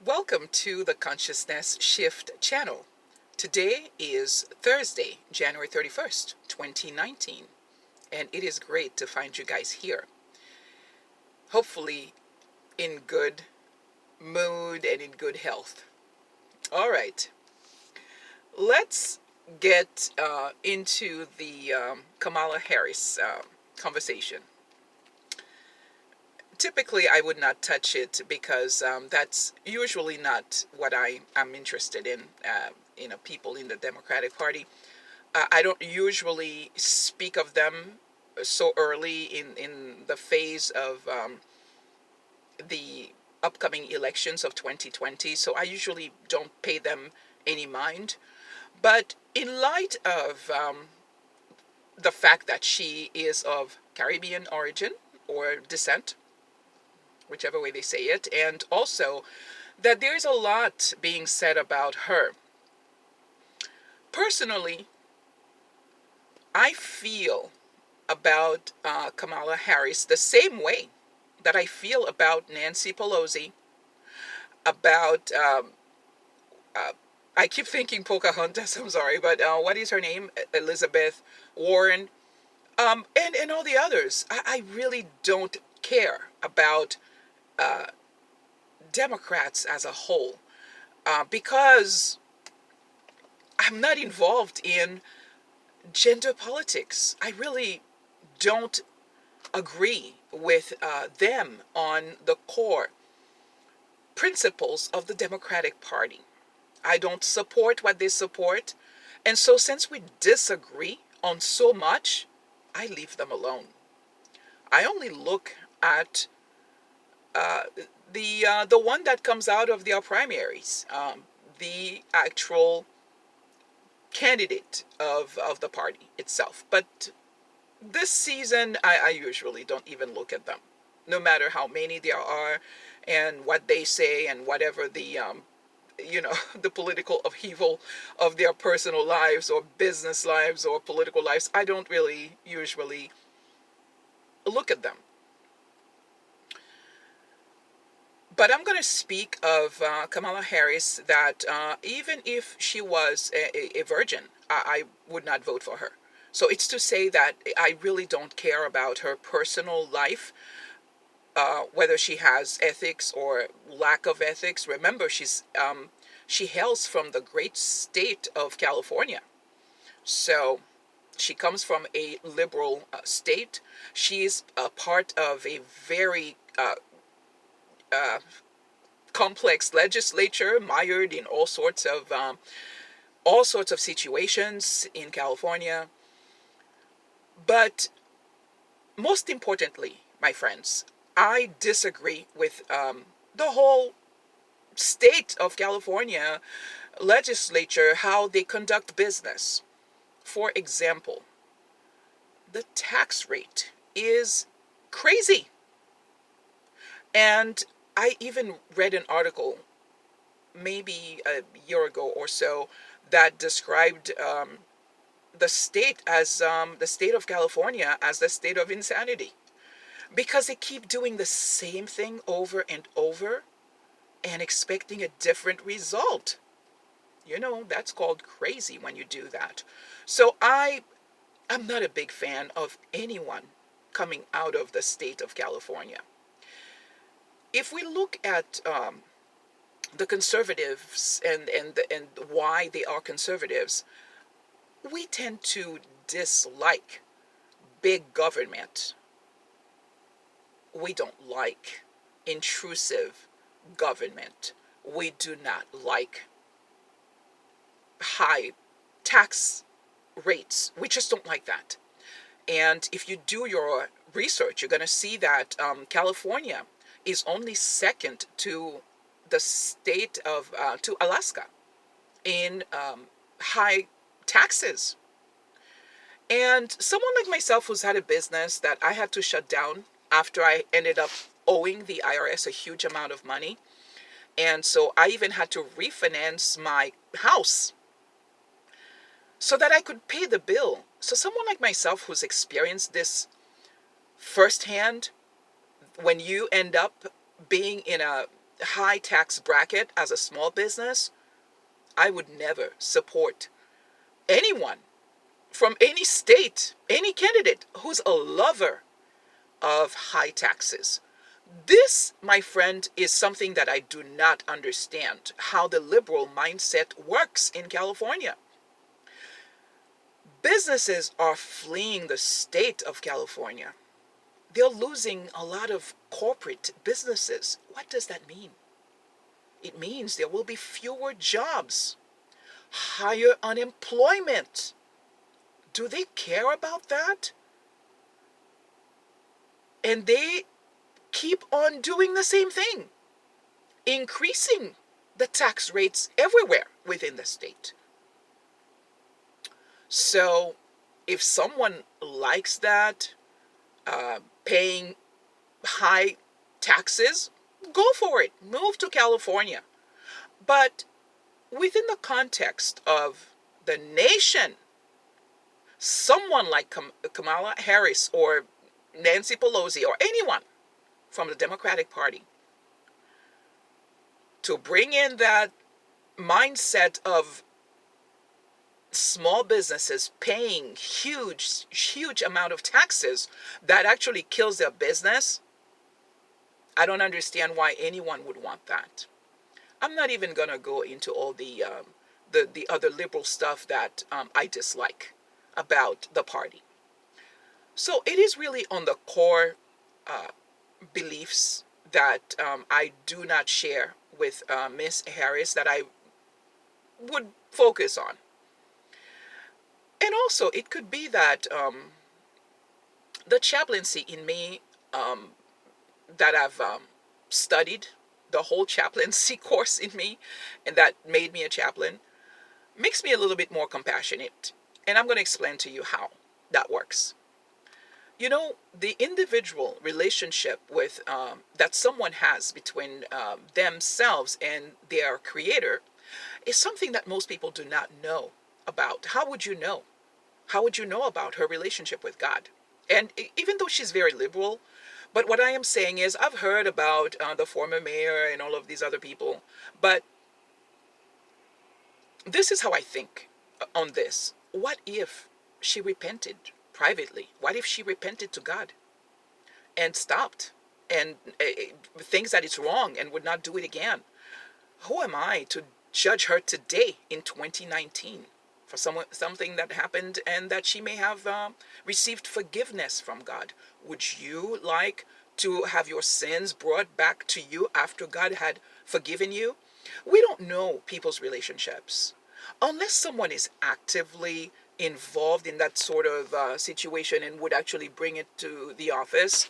Welcome to the Consciousness Shift channel. Today is Thursday, January 31st, 2019, and it is great to find you guys here. Hopefully in good mood and in good health. All right, let's get into the Kamala Harris conversation. Typically, I would not touch it because that's usually not what I am interested in. People in the Democratic Party. I don't usually speak of them so early in the phase of the upcoming elections of 2020. So I usually don't pay them any mind. But in light of the fact that she is of Caribbean origin or descent, whichever way they say it, and also that there's a lot being said about her. Personally, I feel about Kamala Harris the same way that I feel about Nancy Pelosi, about, I keep thinking Pocahontas, I'm sorry, but what is her name? Elizabeth Warren, and all the others. I really don't care about Democrats as a whole because I'm not involved in gender politics. I really don't agree with them on the core principles of the Democratic Party. I don't support what they support. And so, since we disagree on so much, I leave them alone. I only look at the one that comes out of their primaries, the actual candidate of the party itself. But this season, I usually don't even look at them, no matter how many there are and what they say and whatever the the political upheaval of their personal lives or business lives or political lives. I don't really usually look at them. But I'm going to speak of Kamala Harris, that even if she was a virgin, I would not vote for her. So it's to say that I really don't care about her personal life, whether she has ethics or lack of ethics. Remember, she hails from the great state of California. So she comes from a liberal state. She's a part of a very complex legislature, mired in all sorts of situations in California. But most importantly, my friends, I disagree with the whole state of California legislature, how they conduct business. For example, the tax rate is crazy. And I even read an article maybe a year ago or so that described the state as the state of California as the state of insanity, because they keep doing the same thing over and over and expecting a different result. That's called crazy when you do that. So I'm not a big fan of anyone coming out of the state of California. If we look at the conservatives and why they are conservatives, we tend to dislike big government. We don't like intrusive government. We do not like high tax rates. We just don't like that. And if you do your research, you're going to see that California is only second to the state of to Alaska in high taxes. And someone like myself who's had a business that I had to shut down after I ended up owing the IRS a huge amount of money, and so I even had to refinance my house so that I could pay the bill. So someone like myself who's experienced this firsthand, when you end up being in a high tax bracket as a small business, I would never support anyone from any state, any candidate who's a lover of high taxes. This, my friend, is something that I do not understand how the liberal mindset works in California. Businesses are fleeing the state of California. They're losing a lot of corporate businesses. What does that mean? It means there will be fewer jobs, higher unemployment. Do they care about that? And they keep on doing the same thing, increasing the tax rates everywhere within the state. So if someone likes that, paying high taxes, go for it. Move to California. But within the context of the nation, someone like Kamala Harris or Nancy Pelosi or anyone from the Democratic Party to bring in that mindset of small businesses paying huge amount of taxes that actually kills their business, I don't understand why anyone would want that. I'm not even going to go into all the other liberal stuff that I dislike about the party. So it is really on the core beliefs that I do not share with Miss Harris that I would focus on. And also, it could be that the chaplaincy in me that I've studied, the whole chaplaincy course in me, and that made me a chaplain, makes me a little bit more compassionate. And I'm going to explain to you how that works. You know, the individual relationship with that someone has between themselves and their creator is something that most people do not know about. How would you know? How would you know about her relationship with God? And even though she's very liberal, but what I am saying is I've heard about the former mayor and all of these other people, but this is how I think on this. What if she repented privately? What if she repented to God and stopped and thinks that it's wrong and would not do it again? Who am I to judge her today in 2019 for something that happened and that she may have received forgiveness from God? Would you like to have your sins brought back to you after God had forgiven you? We don't know people's relationships. Unless someone is actively involved in that sort of situation and would actually bring it to the office,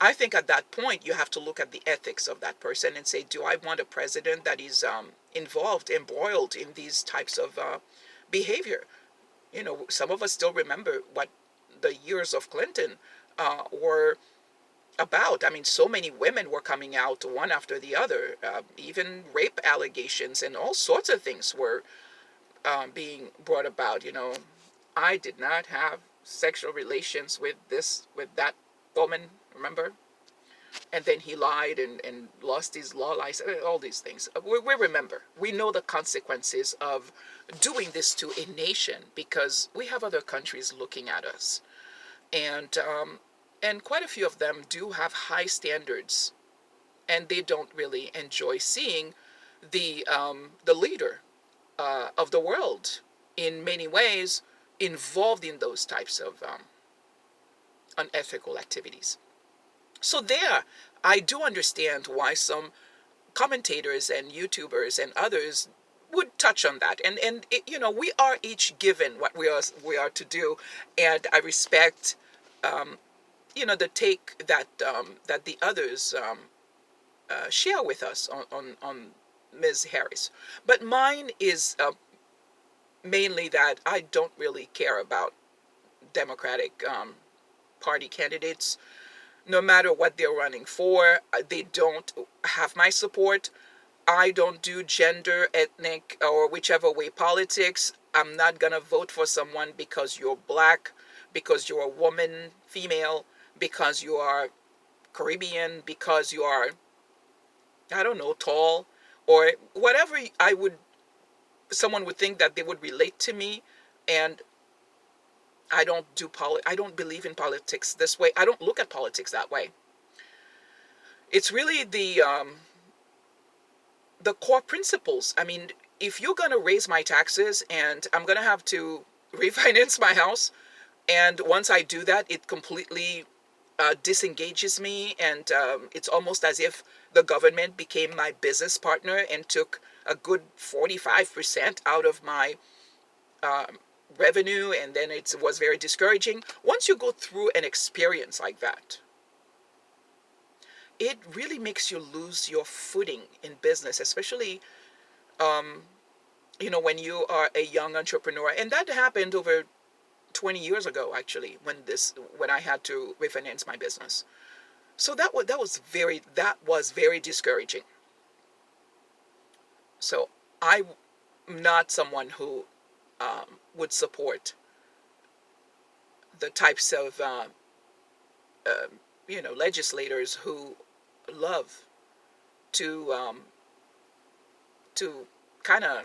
I think at that point you have to look at the ethics of that person and say, do I want a president that is involved, embroiled in these types of behavior? You know, some of us still remember what the years of Clinton were about. I mean, so many women were coming out one after the other. Even rape allegations and all sorts of things were being brought about. You know, I did not have sexual relations with that woman, remember? And then he lied and lost his law license, all these things. We remember. We know the consequences of doing this to a nation because we have other countries looking at us. And quite a few of them do have high standards, and they don't really enjoy seeing the leader of the world in many ways involved in those types of unethical activities. So there, I do understand why some commentators and YouTubers and others would touch on that. And it, you know, we are each given what we are to do, and I respect you know, the take that that the others share with us on Ms. Harris. But mine is mainly that I don't really care about Democratic Party candidates. No matter what they're running for, they don't have my support. I don't do gender, ethnic, or whichever way politics. I'm not going to vote for someone because you're black, because you're a woman, female, because you are Caribbean, because you are I don't know, tall, or whatever someone would think that they would relate to me. And I don't believe in politics this way. I don't look at politics that way. It's really the core principles. I mean, if you're going to raise my taxes and I'm going to have to refinance my house, and once I do that, it completely disengages me, and it's almost as if the government became my business partner and took a good 45% out of my um, revenue, and then it was very discouraging. Once you go through an experience like that, it really makes you lose your footing in business, especially um, when you are a young entrepreneur. And that happened over 20 years ago, actually, when I had to refinance my business. So that was very discouraging. So I'm not someone who would support the types of uh, legislators who love to to kind of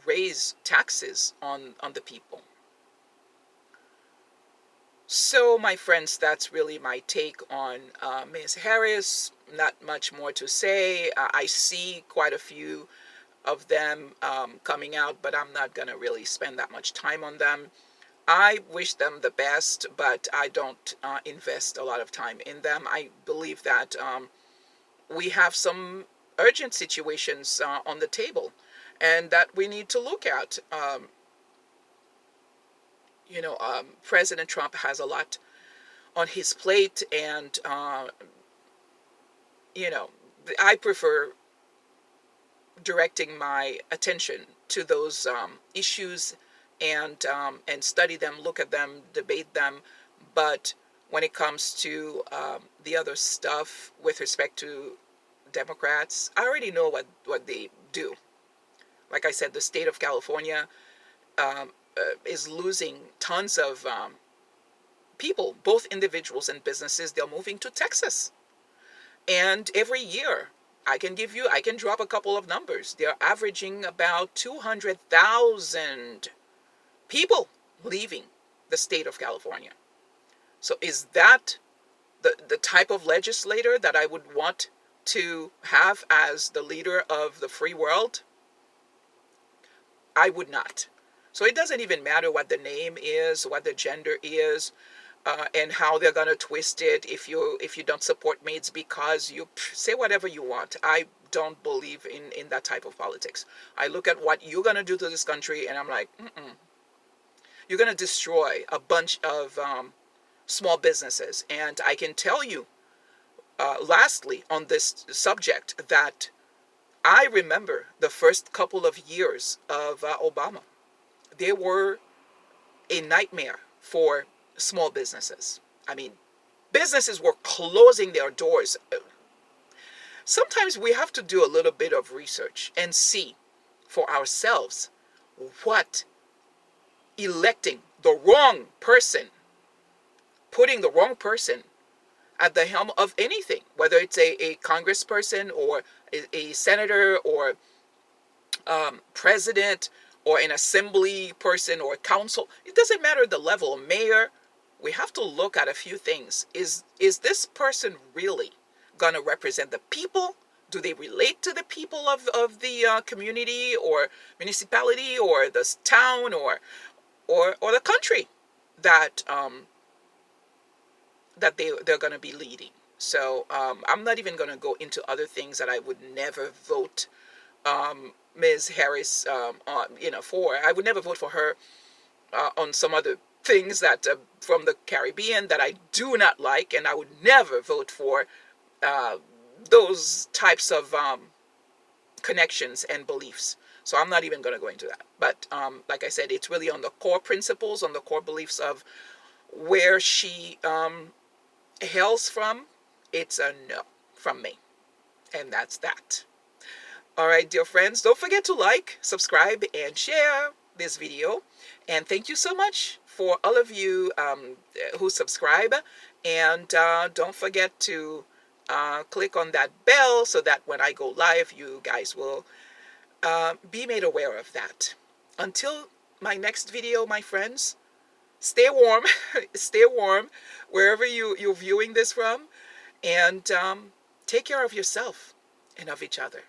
raise taxes on the people. So, my friends, that's really my take on Ms. Harris. Not much more to say. I see quite a few of them coming out, but I'm not going to really spend that much time on them. I wish them the best, but I don't invest a lot of time in them. I believe that we have some urgent situations on the table and that we need to look at. President Trump has a lot on his plate, and you know, I prefer directing my attention to those issues and study them, look at them, debate them. But when it comes to the other stuff with respect to Democrats, I already know what they do. Like I said, the state of California is losing tons of people, both individuals and businesses. They're moving to Texas. And every year, I can drop a couple of numbers. They're averaging about 200,000 people leaving the state of California. So is that the type of legislator that I would want to have as the leader of the free world? I would not. So it doesn't even matter what the name is, what the gender is, and how they're gonna twist it. If you don't support me, it's because you say whatever you want. I don't believe in that type of politics. I look at what you're gonna do to this country, and I'm like, mm-mm. You're gonna destroy a bunch of small businesses. And I can tell you, lastly, on this subject, that I remember the first couple of years of Obama. They were a nightmare for small businesses. I mean, businesses were closing their doors. Sometimes we have to do a little bit of research and see for ourselves what electing the wrong person, putting the wrong person at the helm of anything, whether it's a congressperson or a senator or president or an assembly person or council, it doesn't matter the level, mayor. We have to look at a few things. Is this person really going to represent the people? Do they relate to the people of the community or municipality or the town or the country that they're going to be leading? So I'm not even going to go into other things that I would never vote Ms. Harris for. I would never vote for her on some other things that from the Caribbean that I do not like, and I would never vote for those types of connections and beliefs. So I'm not even going to go into that. But like I said, it's really on the core principles, on the core beliefs of where she hails from. It's a no from me. And that's that. All right, dear friends, don't forget to like, subscribe, and share this video. And thank you so much for all of you who subscribe. And don't forget to click on that bell so that when I go live, you guys will be made aware of that. Until my next video, my friends, stay warm, stay warm wherever you're viewing this from, and take care of yourself and of each other.